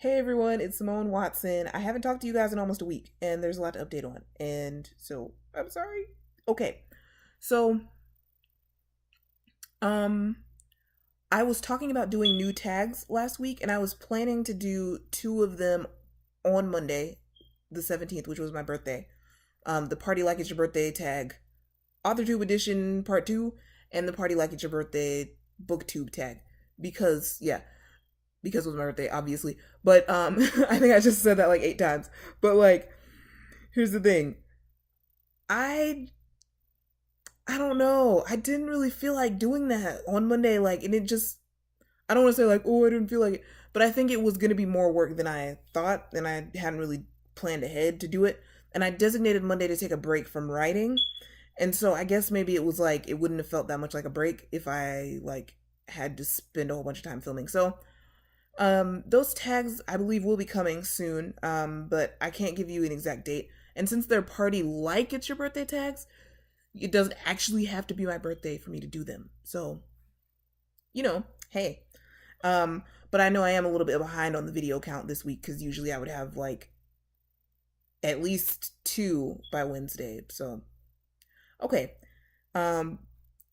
Hey everyone, it's Simone Watson. I haven't talked to you guys in almost a week, and there's a lot to update on. And so I'm sorry. Okay. So, um, I was talking about doing new tags last week, and I was planning to do two of them on Monday, the 17th, which was my birthday. The Party Like It's Your Birthday tag, AuthorTube Edition Part 2, and the Party Like It's Your Birthday BookTube tag. Because it was my birthday, obviously. But I think I just said that like 8 times. But like, here's the thing. I I don't know. I didn't really feel like doing that on Monday, like, and it just I don't want to say like, oh, I didn't feel like it, but I think it was gonna be more work than I thought, and I hadn't really planned ahead to do it. And I designated Monday to take a break from writing. And so I guess maybe it was like it wouldn't have felt that much like a break if I like had to spend a whole bunch of time filming. So those tags I believe will be coming soon, but I can't give you an exact date. And since they're party like it's your birthday tags, it doesn't actually have to be my birthday for me to do them. So, hey. But I know I am a little bit behind on the video count this week because usually I would have like at least two by Wednesday. So, okay. Um,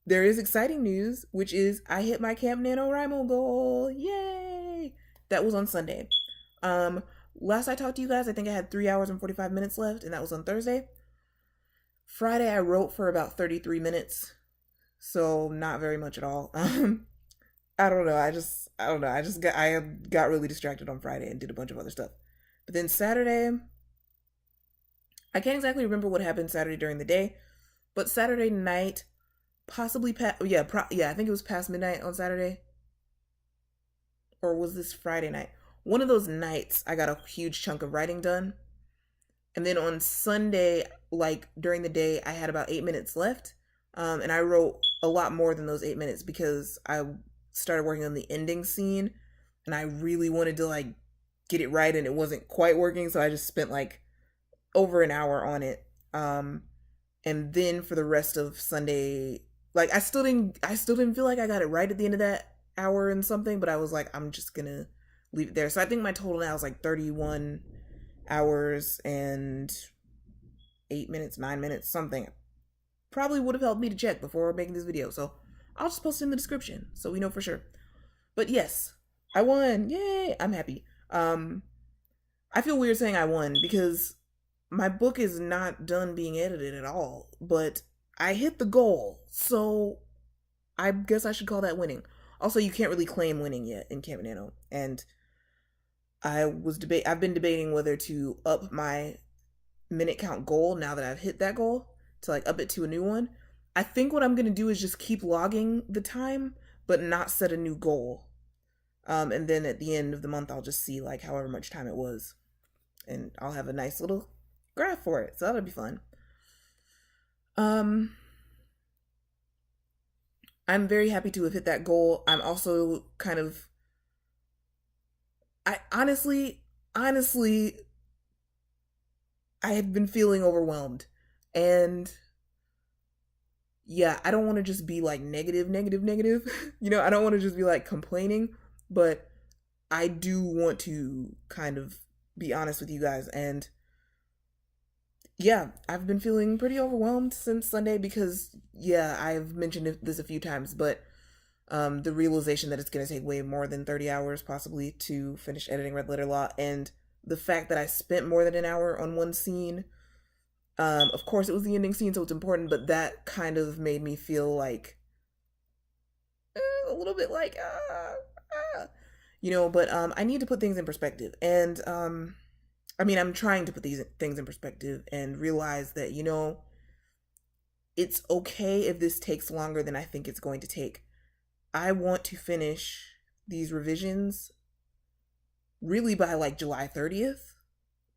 there is exciting news, which is I hit my Camp NaNo goal. Yay! That was on Sunday. Um, Last I talked to you guys, I think I had 3 hours and 45 minutes left, and that was on Thursday. Friday, I wrote for about 33 minutes, so not very much at all. I don't know. I don't know. I got really distracted on Friday and did a bunch of other stuff. But then Saturday, I can't exactly remember what happened Saturday during the day, but Saturday night, possibly I think it was past midnight on Saturday, or was this Friday night? One of those nights, I got a huge chunk of writing done, and then on Sunday, like during the day, I had about 8 minutes left, and I wrote a lot more than those 8 minutes because I started working on the ending scene, and I really wanted to like get it right, and it wasn't quite working, so I just spent like over an hour on it. And then for the rest of Sunday, like I still didn't feel like I got it right at the end of that hour and something, but I was like, I'm just gonna leave it there. So I think my total now is like 31 hours and 8 minutes, 9 minutes, something. Probably would have helped me to check before making this video. So I'll just post it in the description so we know for sure. But yes, I won. Yay! I'm happy. I feel weird saying I won because my book is not done being edited at all, but I hit the goal. So I guess I should call that winning. Also, you can't really claim winning yet in Camp NaNo, and I've been debating whether to up my minute count goal now that I've hit that goal to like up it to a new one. I think what I'm gonna do is just keep logging the time, but not set a new goal. And then at the end of the month, I'll just see like however much time it was, and I'll have a nice little graph for it. So that'll be fun. I'm very happy to have hit that goal. I'm also kind of, I honestly, I have been feeling overwhelmed, and yeah, I don't want to just be like negative, negative, negative. I don't want to just be like complaining, but I do want to kind of be honest with you guys. And yeah, I've been feeling pretty overwhelmed since Sunday because, yeah, I've mentioned this a few times, but the realization that it's going to take way more than 30 hours possibly to finish editing Red Letter Law, and the fact that I spent more than an hour on one scene. Of course, it was the ending scene, so it's important, but that kind of made me feel like a little bit like, but I need to put things in perspective. And I'm trying to put these things in perspective and realize that, it's okay if this takes longer than I think it's going to take. I want to finish these revisions really by like July 30th,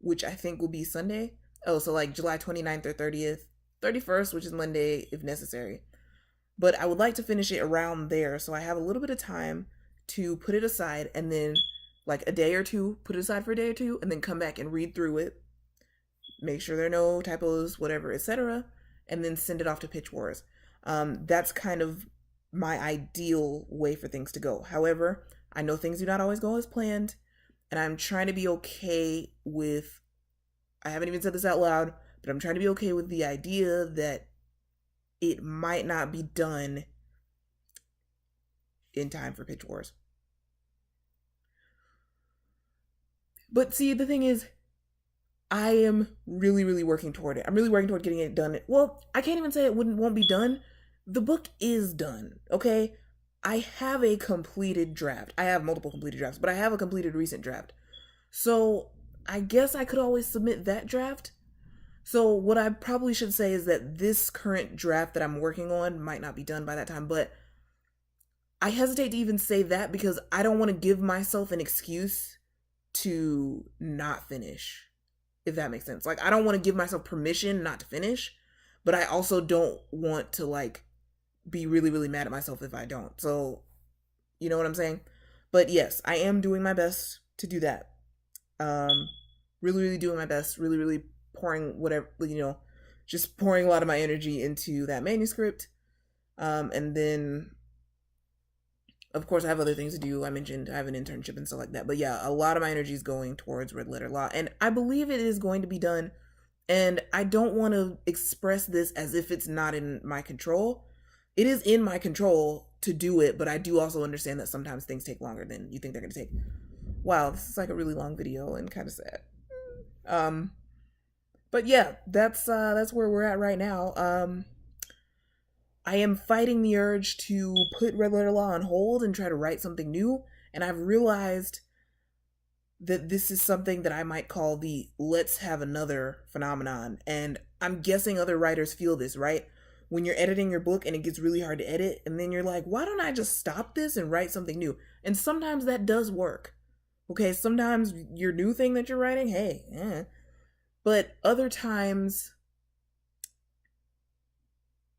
which I think will be Sunday. Oh, so like July 29th or 30th, 31st, which is Monday if necessary. But I would like to finish it around there so I have a little bit of time to put it aside, and then like a day or two, put it aside for a day or two, and then come back and read through it, make sure there are no typos, whatever, etc., and then send it off to Pitch Wars. That's kind of my ideal way for things to go. However, I know things do not always go as planned, And I'm trying to be okay with, I haven't even said this out loud, but I'm trying to be okay with the idea that it might not be done in time for Pitch Wars. But see, the thing is, I am really, really working toward it. I'm really working toward getting it done. Well, I can't even say it won't be done. The book is done, okay? I have a completed draft. I have multiple completed drafts, but I have a completed recent draft. So I guess I could always submit that draft. So what I probably should say is that this current draft that I'm working on might not be done by that time, but I hesitate to even say that because I don't want to give myself an excuse to not finish, if that makes sense. Like, I don't want to give myself permission not to finish, but I also don't want to, like, be really, really mad at myself if I don't. So, you know what I'm saying? But yes, I am doing my best to do that. Really, really doing my best. Really, really pouring whatever, just pouring a lot of my energy into that manuscript. And then, of course, I have other things to do. I mentioned I have an internship and stuff like that. But yeah, a lot of my energy is going towards Red Letter Law. And I believe it is going to be done. And I don't want to express this as if it's not in my control. It is in my control to do it, but I do also understand that sometimes things take longer than you think they're going to take. Wow, this is like a really long video and kind of sad. But yeah, that's where we're at right now. I am fighting the urge to put Red Letter Law on hold and try to write something new, and I've realized that this is something that I might call the let's have another phenomenon. And I'm guessing other writers feel this, right? When you're editing your book and it gets really hard to edit, and then you're like, why don't I just stop this and write something new? And sometimes that does work. Okay, sometimes your new thing that you're writing, hey, but other times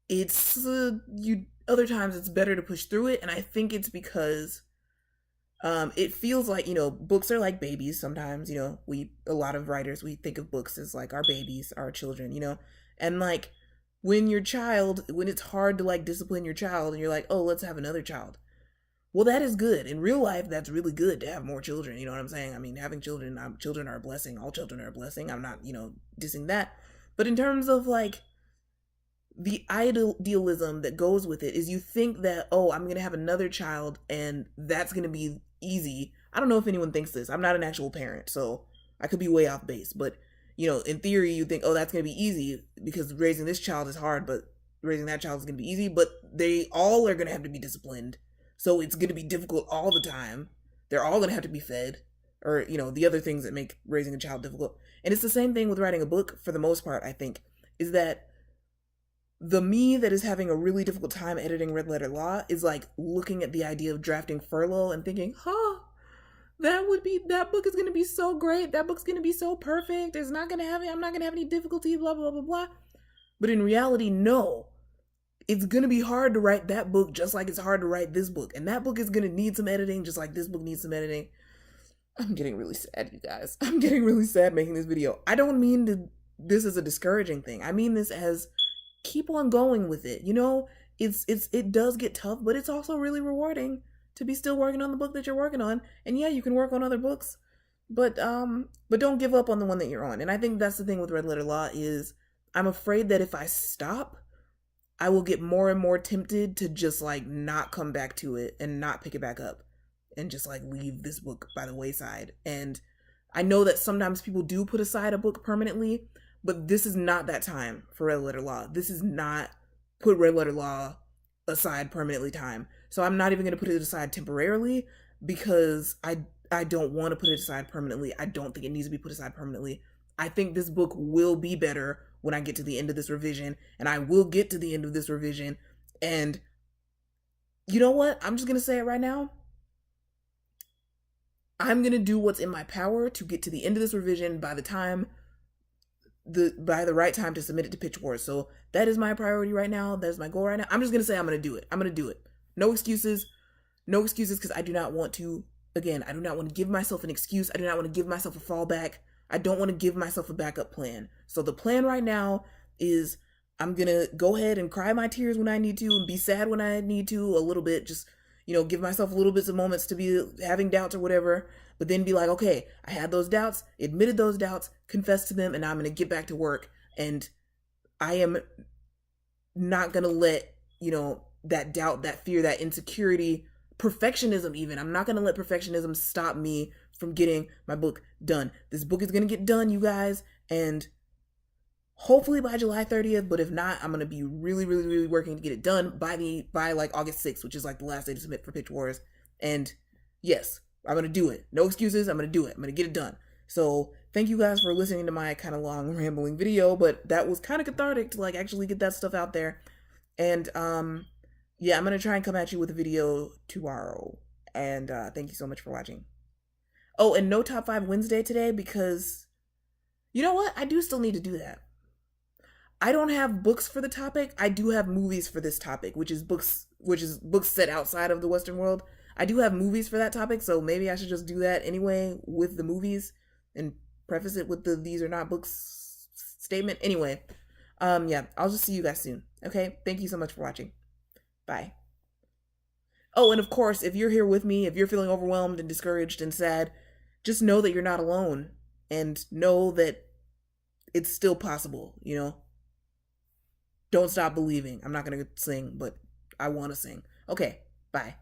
it's other times it's better to push through it. And I think it's because it feels like, books are like babies sometimes. A lot of writers, we think of books as like our babies, our children, and like when it's hard to like discipline your child and you're like, oh, let's have another child. Well, that is good. In real life, that's really good to have more children. You know what I'm saying? I mean, having children are a blessing. All children are a blessing. I'm not, dissing that. But in terms of like the idealism that goes with it is you think that, oh, I'm going to have another child and that's going to be easy. I don't know if anyone thinks this. I'm not an actual parent, so I could be way off base. But, in theory, you think, oh, that's going to be easy because raising this child is hard, but raising that child is going to be easy. But they all are going to have to be disciplined. So it's going to be difficult all the time. They're all going to have to be fed, or, the other things that make raising a child difficult. And it's the same thing with writing a book for the most part, I think, is that the me that is having a really difficult time editing Red Letter Law is like looking at the idea of drafting Furlough and thinking, that book is going to be so great. That book's going to be so perfect. I'm not going to have any difficulty, blah, blah, blah, blah. But in reality, no. It's going to be hard to write that book just like it's hard to write this book. And that book is going to need some editing just like this book needs some editing. I'm getting really sad, you guys. I'm getting really sad making this video. I don't mean this as a discouraging thing. I mean this as keep on going with it. It does get tough, but it's also really rewarding to be still working on the book that you're working on. And yeah, you can work on other books, but don't give up on the one that you're on. And I think that's the thing with Red Letter Law is I'm afraid that if I stop, I will get more and more tempted to just like not come back to it and not pick it back up and just like leave this book by the wayside. And I know that sometimes people do put aside a book permanently, but this is not that time for Red Letter Law. This is not put Red Letter Law aside permanently time. So I'm not even going to put it aside temporarily because I don't want to put it aside permanently. I don't think it needs to be put aside permanently. I think this book will be better when I get to the end of this revision, and I will get to the end of this revision. And you know what? I'm just going to say it right now. I'm going to do what's in my power to get to the end of this revision by the right time to submit it to Pitch Wars. So that is my priority right now. That is my goal right now. I'm just going to say I'm going to do it. I'm going to do it. No excuses because I do not want to, again, I do not want to give myself an excuse. I do not want to give myself a fallback. I don't want to give myself a backup plan. So the plan right now is I'm going to go ahead and cry my tears when I need to and be sad when I need to a little bit. Just, give myself a little bits of moments to be having doubts or whatever. but then be like, okay, I had those doubts, admitted those doubts, confessed to them, and now I'm going to get back to work. And I am not going to let, that doubt, that fear, that insecurity, perfectionism even, I'm not going to let perfectionism stop me from getting my book done. This book is going to get done, you guys, and hopefully by July 30th, but if not, I'm going to be really, really, really working to get it done by like August 6th, which is like the last day to submit for Pitch Wars. And yes, I'm going to do it. No excuses. I'm going to do it. I'm going to get it done. So thank you guys for listening to my kind of long rambling video, but that was kind of cathartic to like actually get that stuff out there. And yeah, I'm going to try and come at you with a video tomorrow. And thank you so much for watching. Oh, and no top 5 Wednesday today because you know what? I do still need to do that. I don't have books for the topic. I do have movies for this topic, which is books set outside of the Western world. I do have movies for that topic, so maybe I should just do that anyway with the movies and preface it with the these are not books statement. Anyway, yeah, I'll just see you guys soon. Okay? Thank you so much for watching. Bye. Oh, and of course, if you're here with me, if you're feeling overwhelmed and discouraged and sad, just know that you're not alone and know that it's still possible, Don't stop believing. I'm not going to sing, but I want to sing. Okay, bye.